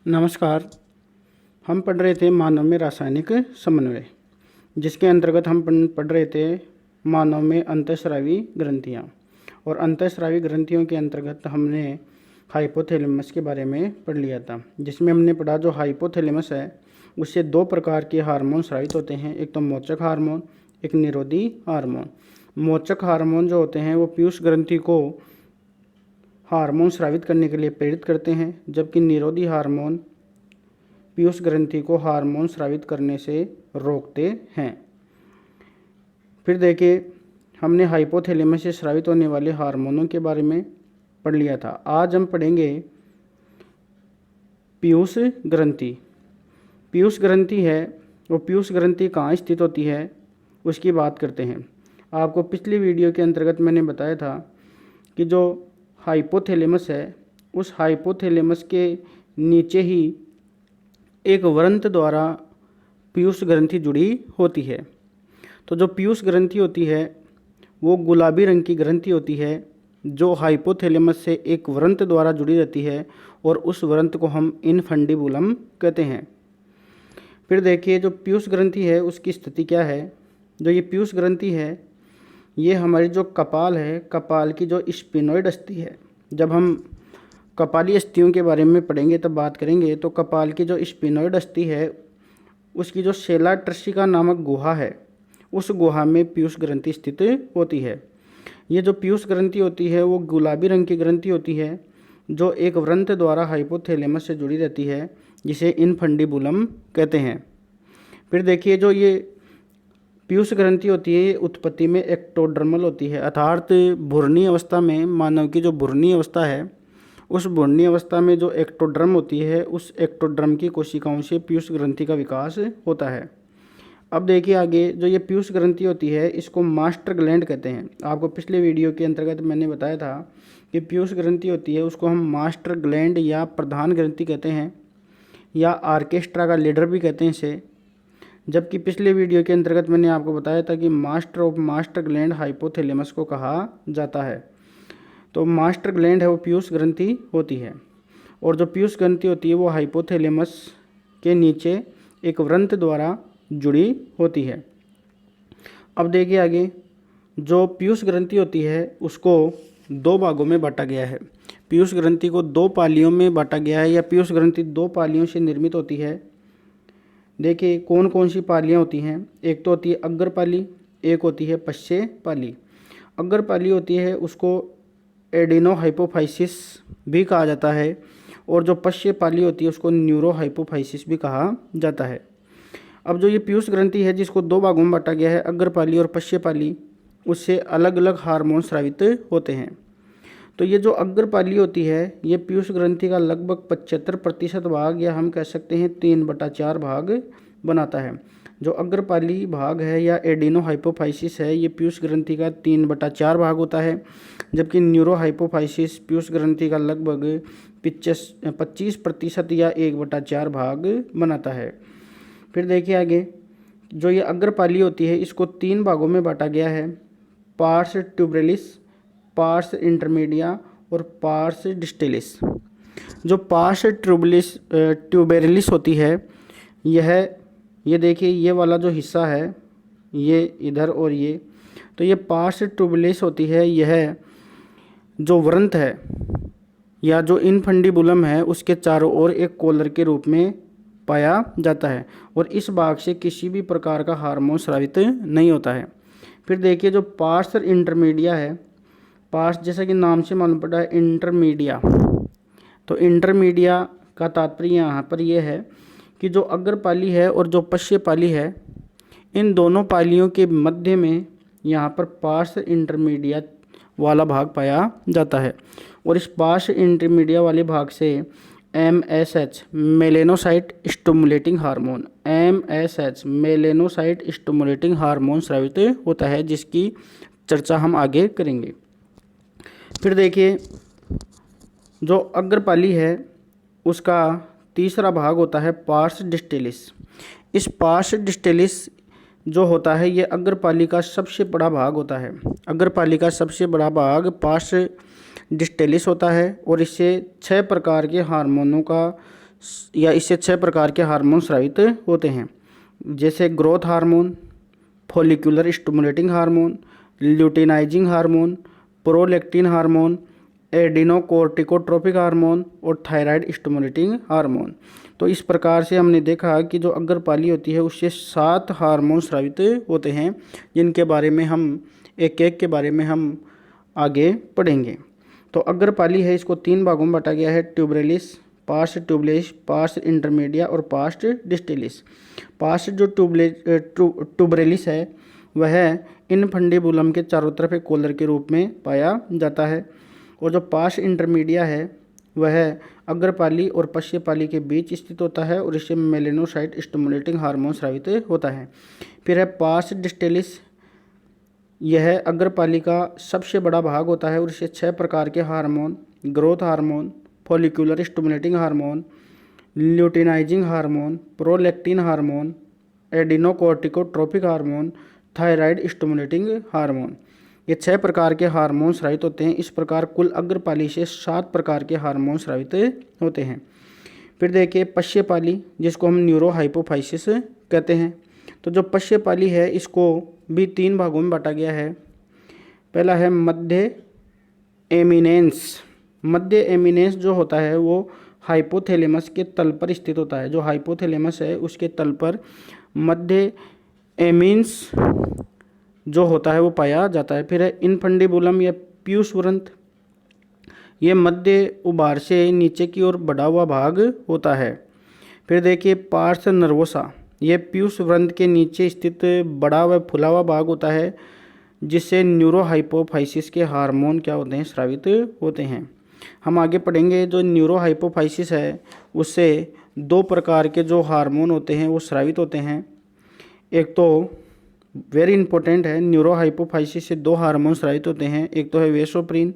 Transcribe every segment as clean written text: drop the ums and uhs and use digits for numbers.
नमस्कार। हम पढ़ रहे थे मानव में रासायनिक समन्वय, जिसके अंतर्गत हम पढ़ रहे थे मानव में अंतःस्रावी ग्रंथियाँ। और अंतःस्रावी ग्रंथियों के अंतर्गत हमने हाइपोथैलेमस के बारे में पढ़ लिया था, जिसमें हमने पढ़ा जो हाइपोथैलेमस है उससे दो प्रकार के हार्मोन स्रावित होते हैं, एक तो मोचक हार्मोन, एक निरोधी हार्मोन। मोचक हार्मोन जो होते हैं वो पीयूष ग्रंथि को हार्मोन स्रावित करने के लिए प्रेरित करते हैं, जबकि निरोधी हार्मोन पीयूष ग्रंथि को हार्मोन स्रावित करने से रोकते हैं। फिर देखिए, हमने हाइपोथैलेमस से स्रावित होने वाले हार्मोनों के बारे में पढ़ लिया था। आज हम पढ़ेंगे पीयूष ग्रंथि। पीयूष ग्रंथि है वो पीयूष ग्रंथि कहाँ स्थित होती है उसकी बात करते हैं। आपको पिछली वीडियो के अंतर्गत मैंने बताया था कि जो हाइपोथैलेमस है उस हाइपोथैलेमस के नीचे ही एक व्रंत द्वारा पीयूष ग्रंथि जुड़ी होती है। तो जो पीयूष ग्रंथि होती है वो गुलाबी रंग की ग्रंथि होती है, जो हाइपोथैलेमस से एक व्रंत द्वारा जुड़ी रहती है और उस व्रंत को हम इनफंडिबुलम कहते हैं। फिर देखिए, जो पीयूष ग्रंथि है उसकी स्थिति क्या है। जो ये पीयूष ग्रंथि है ये हमारी जो कपाल है, कपाल की जो स्पिनोइड अस्थि है, जब हम कपाली अस्थियों के बारे में पढ़ेंगे तब बात करेंगे, तो कपाल की जो स्पिनोइड अस्थि है उसकी जो सेला ट्रसिका नामक गुहा है उस गुहा में पीयूष ग्रंथि स्थित होती है। ये जो पीयूष ग्रंथि होती है वो गुलाबी रंग की ग्रंथि होती है, जो एक व्रंत द्वारा हाइपोथैलेमस से जुड़ी रहती है, जिसे इनफंडिबुलम कहते हैं। फिर देखिए, जो ये पीयूष ग्रंथि होती है ये उत्पत्ति में एक्टोडर्मल होती है, अर्थात भ्रूणीय अवस्था में मानव की जो भ्रूणीय अवस्था है उस भ्रूणीय अवस्था में जो एक्टोडर्म होती है उस एक्टोडर्म की कोशिकाओं से पीयूष ग्रंथि का विकास होता है। अब देखिए आगे, जो ये पीयूष ग्रंथि होती है इसको मास्टर ग्लैंड कहते हैं। आपको पिछले वीडियो के अंतर्गत मैंने बताया था कि पीयूष ग्रंथि होती है उसको हम मास्टर ग्लैंड या प्रधान ग्रंथि कहते हैं, या आर्केस्ट्रा का लीडर भी कहते हैं इसे। जबकि पिछले वीडियो के अंतर्गत मैंने आपको बताया था कि master of master gland hypothalamus को कहा जाता है। तो मास्टर ग्लैंड है वो पीयूष ग्रंथि होती है, और जो पीयूष ग्रंथि होती है वो हाइपोथैलेमस के नीचे एक व्रंत द्वारा जुड़ी होती है। अब देखिए आगे, जो पीयूष ग्रंथि होती है उसको दो भागों में बांटा गया है। पीयूष ग्रंथि को दो पालियों में बांटा गया है, या पीयूष ग्रंथि दो पालियों से निर्मित होती है। देखिए कौन कौन सी पालियाँ होती हैं। एक तो होती है अग्र पाली, एक होती है पश्चे पाली। अग्र पाली होती है उसको एडिनोहाइपोफाइसिस भी कहा जाता है, और जो पश्चे पाली होती है उसको न्यूरोहाइपोफाइसिस भी कहा जाता है। अब जो ये पीयूष ग्रंथि है जिसको दो भागों में बांटा गया है, अग्र पाली और पश्चे पाली, उससे अलग अलग हार्मोन स्रावित होते हैं। तो ये जो अग्र पाली होती है ये पीयूष ग्रंथि का लगभग 75% भाग, या हम कह सकते हैं 3/4 भाग बनाता है। जो अग्रपाली भाग है या एडिनोहाइपोफाइसिस है ये पीयूष ग्रंथि का 3/4 भाग होता है, जबकि न्यूरोहाइपोफाइसिस पीयूष ग्रंथि का लगभग 25% या 1/4 भाग बनाता है। फिर देखिए आगे, जो ये अग्रपाली होती है इसको 3 भागों में बांटा गया है, पार्स ट्यूबरेलिस, पार्स इंटरमीडिया और पार्स डिस्टेलिस। जो पार्स ट्यूबेरिलिस होती है ये देखिए, ये वाला जो हिस्सा है ये इधर और ये, तो ये पार्स ट्यूबेरिलिस होती है। यह जो व्रंत है या जो इनफंडिबुलम है उसके चारों ओर एक कॉलर के रूप में पाया जाता है, और इस भाग से किसी भी प्रकार का हार्मोन स्रावित नहीं होता है। फिर देखिए, जो पार्स इंटरमीडिया है, पार्स जैसा कि नाम से मालूम पड़ता है इंटरमीडिया, तो इंटरमीडिया का तात्पर्य यहाँ पर यह है कि जो अग्रपाली है और जो पश्चे पाली है इन दोनों पालियों के मध्य में यहाँ पर पार्स इंटरमीडिया वाला भाग पाया जाता है, और इस पार्स इंटरमीडिया वाले भाग से MSH melanocyte stimulating hormone, MSH melanocyte stimulating hormone स्रावित होता है, जिसकी चर्चा हम आगे करेंगे। फिर देखिए, जो अग्रपाली है उसका तीसरा भाग होता है पार्स डिस्टेलिस। इस पार्स डिस्टेलिस जो होता है ये अग्रपाली का सबसे बड़ा भाग होता है। अग्रपाली का सबसे बड़ा भाग पार्स डिस्टेलिस होता है, और इससे 6 प्रकार के हार्मोनों का या इससे 6 प्रकार के हार्मोन स्रावित होते हैं, जैसे growth hormone, follicular stimulating hormone, luteinizing hormone, prolactin hormone, adrenocorticotropic hormone और थायराइड स्टिमुलेटिंग हार्मोन। तो इस प्रकार से हमने देखा कि जो अग्रपाली होती है उससे 7 हार्मोन स्रावित होते हैं, जिनके बारे में हम एक एक के बारे में हम आगे पढ़ेंगे। तो अग्रपाली है, इसको 3 भागों में बांटा गया है, ट्यूबरेलिस, पार्स ट्यूबलेस, पार्स इंटरमीडिया और पार्स डिस्टेलिस। पार्स जो ट्यूबरेलिस है वह इनफंडिबुलम के चारों तरफ एक कॉलर के रूप में पाया जाता है, और जो पार्स इंटरमीडिया है वह अग्रपाली और पश्चपाली के बीच स्थित होता है और इससे मेलेनोसाइट स्टिमुलेटिंग हार्मोन स्रावित होता है। फिर है पार्स डिस्टेलिस, यह अग्रपाली का सबसे बड़ा भाग होता है और इससे 6 प्रकार के hormone, growth hormone, follicular stimulating hormone, luteinizing hormone, prolactin hormone, adrenocorticotropic hormone, thyroid stimulating hormone, ये 6 प्रकार के हार्मोन स्रावित होते हैं। इस प्रकार कुल अग्रपाली से 7 प्रकार के हार्मोन स्रावित होते हैं। फिर देखिए पश्चपाली, जिसको हम न्यूरोहाइपोफाइसिस कहते हैं। तो जो पश्चपाली है इसको भी 3 भागों में बांटा गया है। पहला है मध्य एमिनेंस। मध्य एमिनेंस जो होता है वो हाइपोथैलेमस के तल पर स्थित होता है। जो हाइपोथैलेमस है उसके तल पर मध्य एमिन्स जो होता है वो पाया जाता है। फिर है इनफंडिबुलम या पीयूष व्रंत, ये मध्य उभार से नीचे की ओर बढ़ा हुआ भाग होता है। फिर देखिए पार्स नर्वोसा, ये पीयूष व्रंत के नीचे स्थित बड़ा हुआ फुला हुआ भाग होता है, जिससे न्यूरोहाइपोफाइसिस के हार्मोन क्या होते हैं, स्रावित होते हैं। हम आगे पढ़ेंगे जो न्यूरोहाइपोफाइसिस है उससे 2 प्रकार के जो हार्मोन होते हैं वो स्रावित होते हैं। एक तो वेरी इंपॉर्टेंट है, न्यूरोहाइपोफाइसिस से 2 हार्मोन स्रावित होते हैं। एक तो है वेसोप्रिन,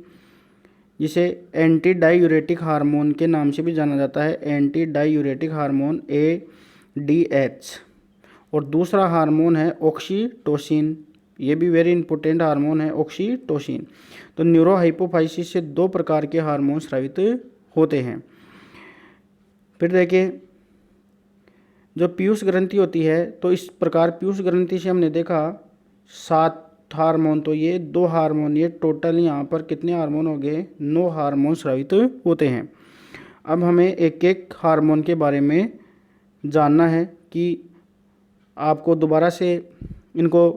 जिसे एंटी डायूरेटिक हार्मोन के नाम से भी जाना जाता है, एंटी डायूरेटिक हार्मोन ADH। और दूसरा हार्मोन है ऑक्सीटोसिन, ये भी वेरी इंपॉर्टेंट हार्मोन है ऑक्सीटोसिन। तो न्यूरोहाइपोफाइसिस से 2 प्रकार के हार्मोन स्रावित होते हैं। फिर देखिए जो पीयूष ग्रंथि होती है, तो इस प्रकार पीयूष ग्रंथि से हमने देखा 7 हार्मोन, तो ये 2 हार्मोन, ये टोटल यहाँ पर कितने हार्मोन हो गए, 9 हार्मोन स्रावित होते हैं। अब हमें एक एक हार्मोन के बारे में जानना है कि आपको दोबारा से इनको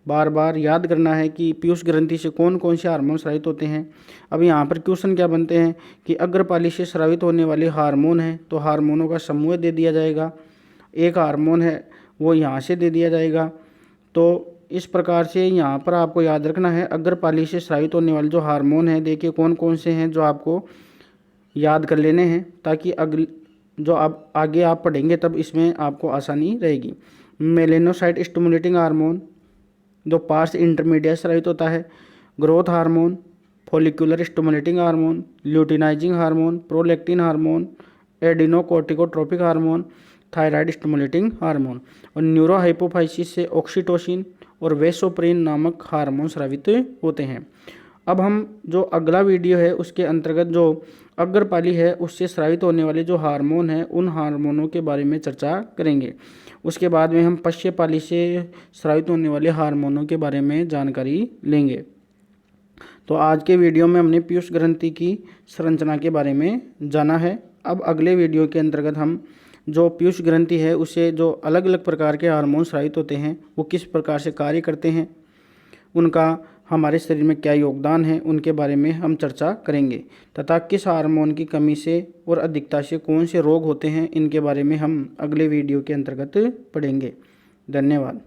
बार बार याद करना है कि पीयूष ग्रंथि से कौन कौन से हार्मोन स्रावित होते हैं। अब यहाँ पर क्वेश्चन क्या बनते हैं कि अग्रपाली से स्रावित होने वाले हार्मोन हैं, तो हार्मोनों का समूह दे दिया जाएगा। एक हार्मोन है वो यहाँ से दे दिया जाएगा। तो इस प्रकार से यहाँ पर आपको याद रखना है अग्रपाली से स्रावित होने वाले जो हार्मोन हैं, देखिए कौन कौन से हैं जो आपको याद कर लेने हैं, ताकि अगले जो आप आगे आप पढ़ेंगे तब इसमें आपको आसानी रहेगी। मेलेनोसाइट स्टिमुलेटिंग हार्मोन जो पार्स इंटरमीडिएट स्रावित होता है, growth hormone, follicular stimulating hormone, luteinizing hormone, prolactin hormone, adrenocorticotropic hormone, thyroid stimulating hormone, और न्यूरोहाइपोफाइसिस से ऑक्सीटोसिन और वेसोप्रिन नामक हार्मोन स्रावित होते हैं। अब हम जो अगला वीडियो है उसके अंतर्गत जो अग्रपाली है उससे स्रावित होने वाले जो हार्मोन हैं उन हार्मोनों के बारे में चर्चा करेंगे। उसके बाद में हम पश्चपाली से स्रावित होने वाले हार्मोनों के बारे में जानकारी लेंगे। तो आज के वीडियो में हमने पीयूष ग्रंथि की संरचना के बारे में जाना है। अब अगले वीडियो के अंतर्गत हम जो पीयूष ग्रंथि है उससे जो अलग अलग प्रकार के हार्मोन स्रावित होते हैं वो किस प्रकार से कार्य करते हैं, उनका हमारे शरीर में क्या योगदान है, उनके बारे में हम चर्चा करेंगे, तथा किस हार्मोन की कमी से और अधिकता से कौन से रोग होते हैं, इनके बारे में हम अगले वीडियो के अंतर्गत पढ़ेंगे। धन्यवाद।